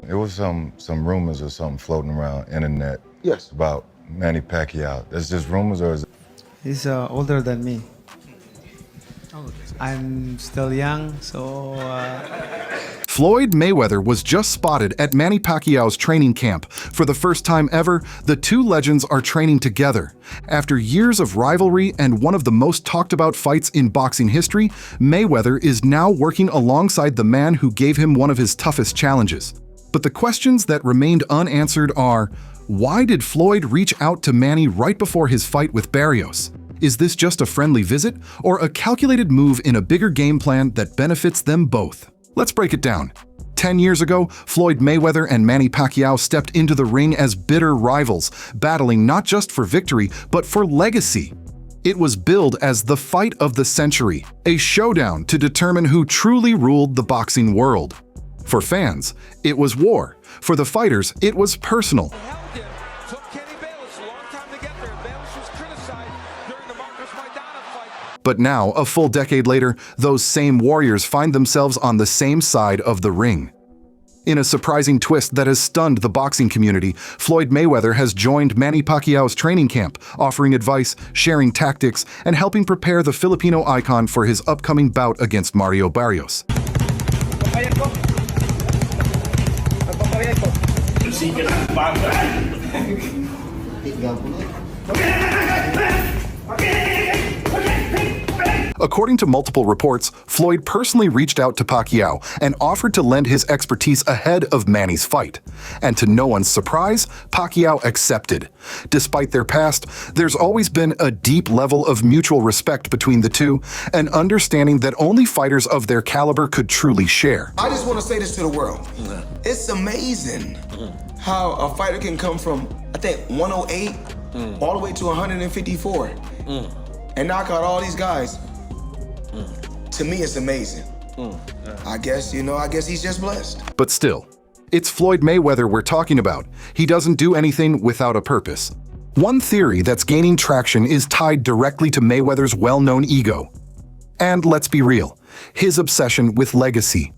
There was some rumors or something floating around internet. Yes. About Manny Pacquiao. Is this rumors or is it? He's older than me. I'm still young, so... Floyd Mayweather was just spotted at Manny Pacquiao's training camp. For the first time ever, the two legends are training together. After years of rivalry and one of the most talked about fights in boxing history, Mayweather is now working alongside the man who gave him one of his toughest challenges. But the questions that remained unanswered are, why did Floyd reach out to Manny right before his fight with Barrios? Is this just a friendly visit or a calculated move in a bigger game plan that benefits them both? Let's break it down. 10 years ago, Floyd Mayweather and Manny Pacquiao stepped into the ring as bitter rivals, battling not just for victory, but for legacy. It was billed as the fight of the century, a showdown to determine who truly ruled the boxing world. For fans, it was war. For the fighters, it was personal. But now, a full decade later, those same warriors find themselves on the same side of the ring. In a surprising twist that has stunned the boxing community, Floyd Mayweather has joined Manny Pacquiao's training camp, offering advice, sharing tactics, and helping prepare the Filipino icon for his upcoming bout against Mario Barrios. According to multiple reports, Floyd personally reached out to Pacquiao and offered to lend his expertise ahead of Manny's fight. And to no one's surprise, Pacquiao accepted. Despite their past, there's always been a deep level of mutual respect between the two, an understanding that only fighters of their caliber could truly share. I just want to say this to the world. It's amazing how a fighter can come from, I think, 108 all the way to 154 and knock out all these guys. To me, it's amazing. I guess he's just blessed. But still, it's Floyd Mayweather we're talking about. He doesn't do anything without a purpose. One theory that's gaining traction is tied directly to Mayweather's well-known ego. And let's be real, his obsession with legacy.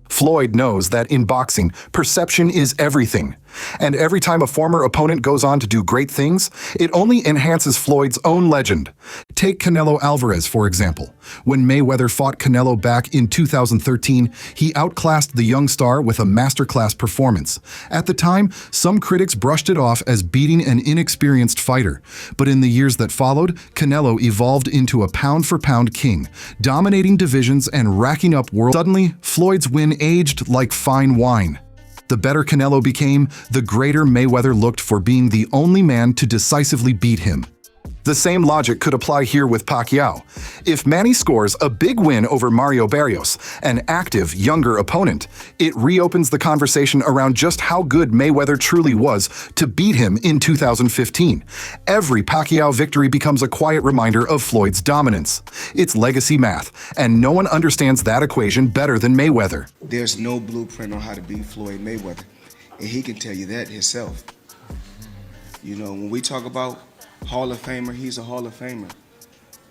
Floyd knows that in boxing, perception is everything. And every time a former opponent goes on to do great things, it only enhances Floyd's own legend. Take Canelo Alvarez, for example. When Mayweather fought Canelo back in 2013, he outclassed the young star with a masterclass performance. At the time, some critics brushed it off as beating an inexperienced fighter. But in the years that followed, Canelo evolved into a pound-for-pound king, dominating divisions and racking up world. Suddenly, Floyd's win aged like fine wine. The better Canelo became, the greater Mayweather looked for being the only man to decisively beat him. The same logic could apply here with Pacquiao. If Manny scores a big win over Mario Barrios, an active, younger opponent, it reopens the conversation around just how good Mayweather truly was to beat him in 2015. Every Pacquiao victory becomes a quiet reminder of Floyd's dominance. It's legacy math, and no one understands that equation better than Mayweather. There's no blueprint on how to beat Floyd Mayweather, and he can tell you that himself. You know, when we talk about Hall of Famer, he's a Hall of Famer.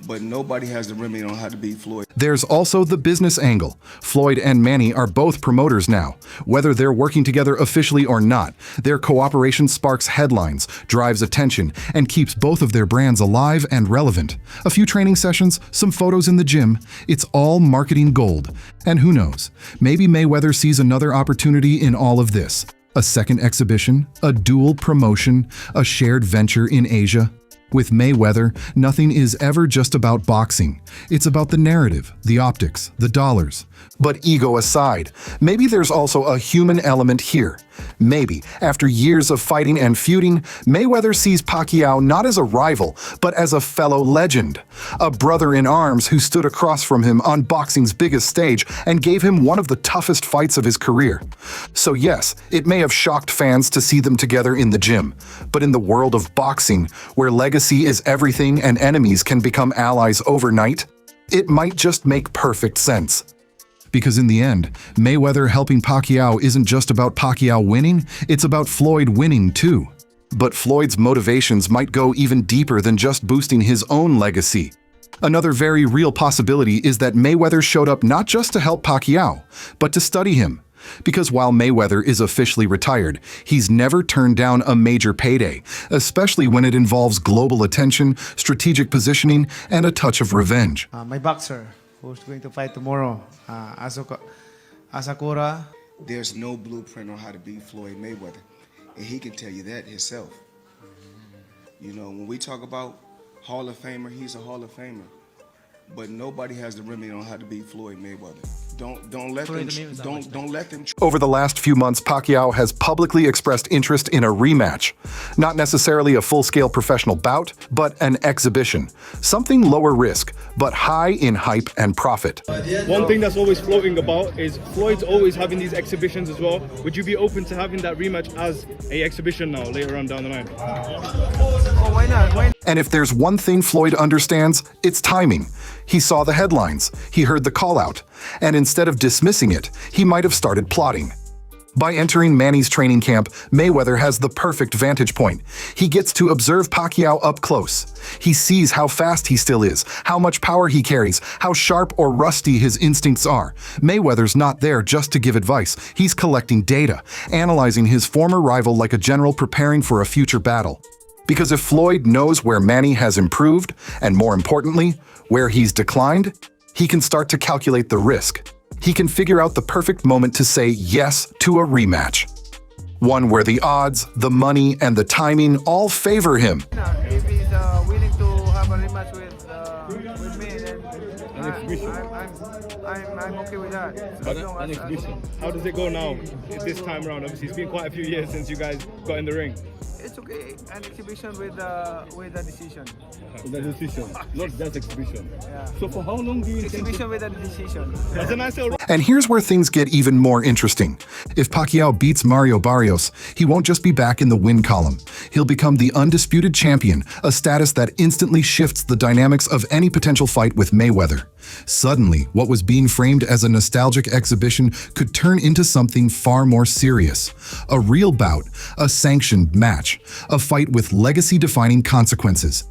But nobody has the remedy on how to beat Floyd. There's also the business angle. Floyd and Manny are both promoters now. Whether they're working together officially or not, their cooperation sparks headlines, drives attention, and keeps both of their brands alive and relevant. A few training sessions, some photos in the gym, it's all marketing gold. And who knows, maybe Mayweather sees another opportunity in all of this. A second exhibition, a dual promotion, a shared venture in Asia. With Mayweather, nothing is ever just about boxing. It's about the narrative, the optics, the dollars. But ego aside, maybe there's also a human element here. Maybe, after years of fighting and feuding, Mayweather sees Pacquiao not as a rival, but as a fellow legend. A brother in arms who stood across from him on boxing's biggest stage and gave him one of the toughest fights of his career. So yes, it may have shocked fans to see them together in the gym. But in the world of boxing, where legacy is everything and enemies can become allies overnight, it might just make perfect sense. Because in the end, Mayweather helping Pacquiao isn't just about Pacquiao winning, it's about Floyd winning too. But Floyd's motivations might go even deeper than just boosting his own legacy. Another very real possibility is that Mayweather showed up not just to help Pacquiao, but to study him. Because while Mayweather is officially retired, he's never turned down a major payday, especially when it involves global attention, strategic positioning, and a touch of revenge. My boxer, who's going to fight tomorrow, Asakura. There's no blueprint on how to beat Floyd Mayweather, and he can tell you that himself. You know, when we talk about Hall of Famer, he's a Hall of Famer, but nobody has the remedy on how to beat Floyd Mayweather. Don't let them. Over the last few months, Pacquiao has publicly expressed interest in a rematch. Not necessarily a full-scale professional bout, but an exhibition. Something lower risk, but high in hype and profit. One thing that's always floating about is Floyd's always having these exhibitions as well. Would you be open to having that rematch as a exhibition now, later on down the line? Oh, why not? And if there's one thing Floyd understands, it's timing. He saw the headlines, he heard the call-out, and instead of dismissing it, he might have started plotting. By entering Manny's training camp, Mayweather has the perfect vantage point. He gets to observe Pacquiao up close. He sees how fast he still is, how much power he carries, how sharp or rusty his instincts are. Mayweather's not there just to give advice. He's collecting data, analyzing his former rival like a general preparing for a future battle. Because if Floyd knows where Manny has improved, and more importantly, where he's declined, he can start to calculate the risk. He can figure out the perfect moment to say yes to a rematch. One where the odds, the money, and the timing all favor him. If he's willing to have a rematch with me, then I'm okay with that. An exhibition. How does it go now, this time around? Obviously, it's been quite a few years since you guys got in the ring. It's okay, an exhibition with a decision. With a decision, not just exhibition. Yeah. So for how long do you intend Exhibition with a decision. That's a nice little... And here's where things get even more interesting. If Pacquiao beats Mario Barrios, he won't just be back in the win column. He'll become the undisputed champion, a status that instantly shifts the dynamics of any potential fight with Mayweather. Suddenly, what was being framed as a nostalgic exhibition could turn into something far more serious. A real bout, a sanctioned match, a fight with legacy-defining consequences.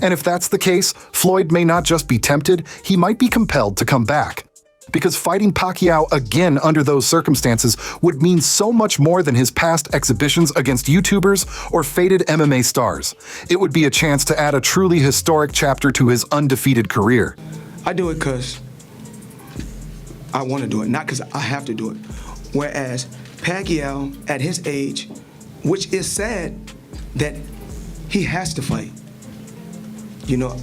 And if that's the case, Floyd may not just be tempted, he might be compelled to come back. Because fighting Pacquiao again under those circumstances would mean so much more than his past exhibitions against YouTubers or faded MMA stars. It would be a chance to add a truly historic chapter to his undefeated career. I do it because I want to do it, not because I have to do it. Whereas Pacquiao, at his age, which is sad that he has to fight. You know,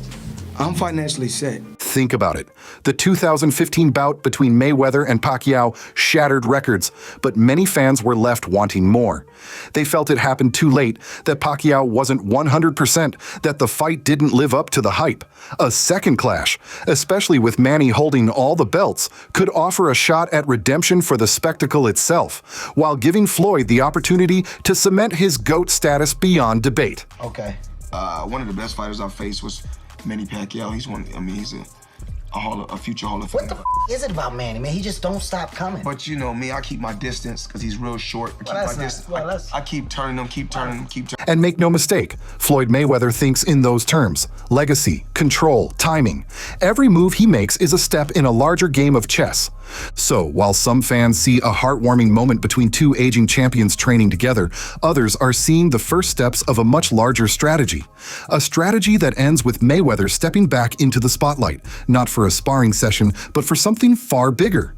I'm financially set. Think about it. The 2015 bout between Mayweather and Pacquiao shattered records, but many fans were left wanting more. They felt it happened too late, that Pacquiao wasn't 100%, that the fight didn't live up to the hype. A second clash, especially with Manny holding all the belts, could offer a shot at redemption for the spectacle itself, while giving Floyd the opportunity to cement his GOAT status beyond debate. Okay. One of the best fighters I faced was Manny Pacquiao. He's a future Hall of Famer. What the is it about Manny, man? He just don't stop coming. But you know me, I keep my distance because he's real short. I keep turning him. And make no mistake, Floyd Mayweather thinks in those terms. Legacy, control, timing. Every move he makes is a step in a larger game of chess. So, while some fans see a heartwarming moment between two aging champions training together, others are seeing the first steps of a much larger strategy. A strategy that ends with Mayweather stepping back into the spotlight, not for a sparring session, but for something far bigger.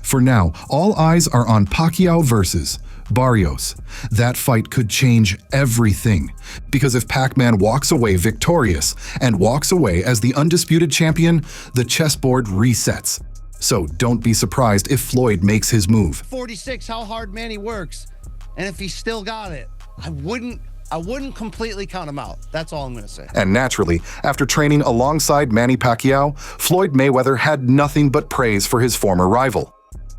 For now, all eyes are on Pacquiao versus Barrios. That fight could change everything. Because if Pac-Man walks away victorious and walks away as the undisputed champion, the chessboard resets. So don't be surprised if Floyd makes his move. 46, how hard Manny works. And if he still got it, I wouldn't completely count him out. That's all I'm going to say. And naturally, after training alongside Manny Pacquiao, Floyd Mayweather had nothing but praise for his former rival.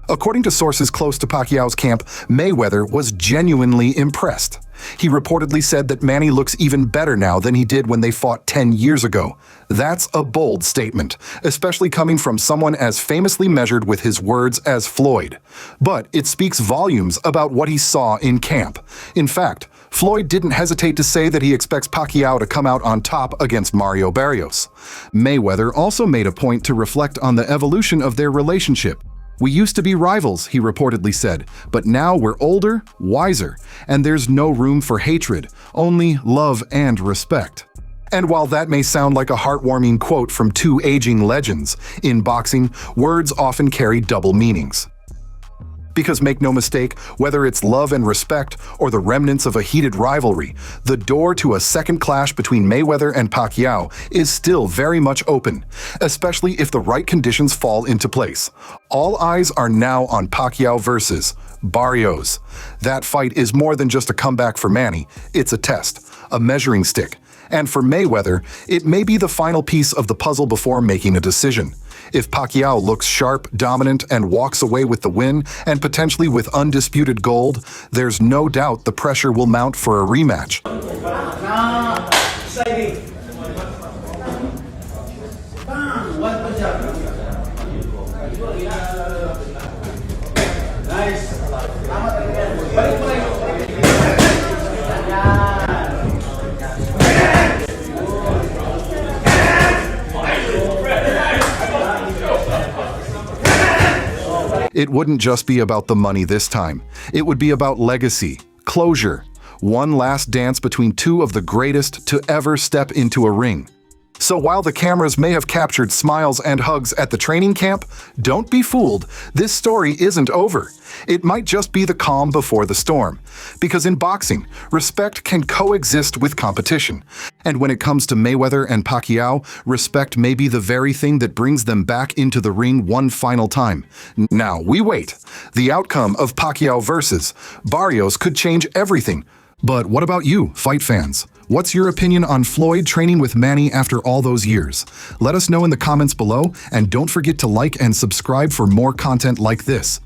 According to sources close to Pacquiao's camp, Mayweather was genuinely impressed. He reportedly said that Manny looks even better now than he did when they fought 10 years ago. That's a bold statement, especially coming from someone as famously measured with his words as Floyd. But it speaks volumes about what he saw in camp. In fact, Floyd didn't hesitate to say that he expects Pacquiao to come out on top against Mario Barrios. Mayweather also made a point to reflect on the evolution of their relationship. "We used to be rivals," he reportedly said, "but now we're older, wiser, and there's no room for hatred, only love and respect." And while that may sound like a heartwarming quote from two aging legends, in boxing, words often carry double meanings. Because make no mistake, whether it's love and respect or the remnants of a heated rivalry, the door to a second clash between Mayweather and Pacquiao is still very much open, especially if the right conditions fall into place. All eyes are now on Pacquiao versus Barrios. That fight is more than just a comeback for Manny, it's a test, a measuring stick. And for Mayweather, it may be the final piece of the puzzle before making a decision. If Pacquiao looks sharp, dominant, and walks away with the win, and potentially with undisputed gold, there's no doubt the pressure will mount for a rematch. It wouldn't just be about the money this time. It would be about legacy, closure, one last dance between two of the greatest to ever step into a ring. So while the cameras may have captured smiles and hugs at the training camp, don't be fooled, this story isn't over. It might just be the calm before the storm. Because in boxing, respect can coexist with competition. And when it comes to Mayweather and Pacquiao, respect may be the very thing that brings them back into the ring one final time. Now, we wait. The outcome of Pacquiao versus Barrios could change everything. But what about you, fight fans? What's your opinion on Floyd training with Manny after all those years? Let us know in the comments below, and don't forget to like and subscribe for more content like this.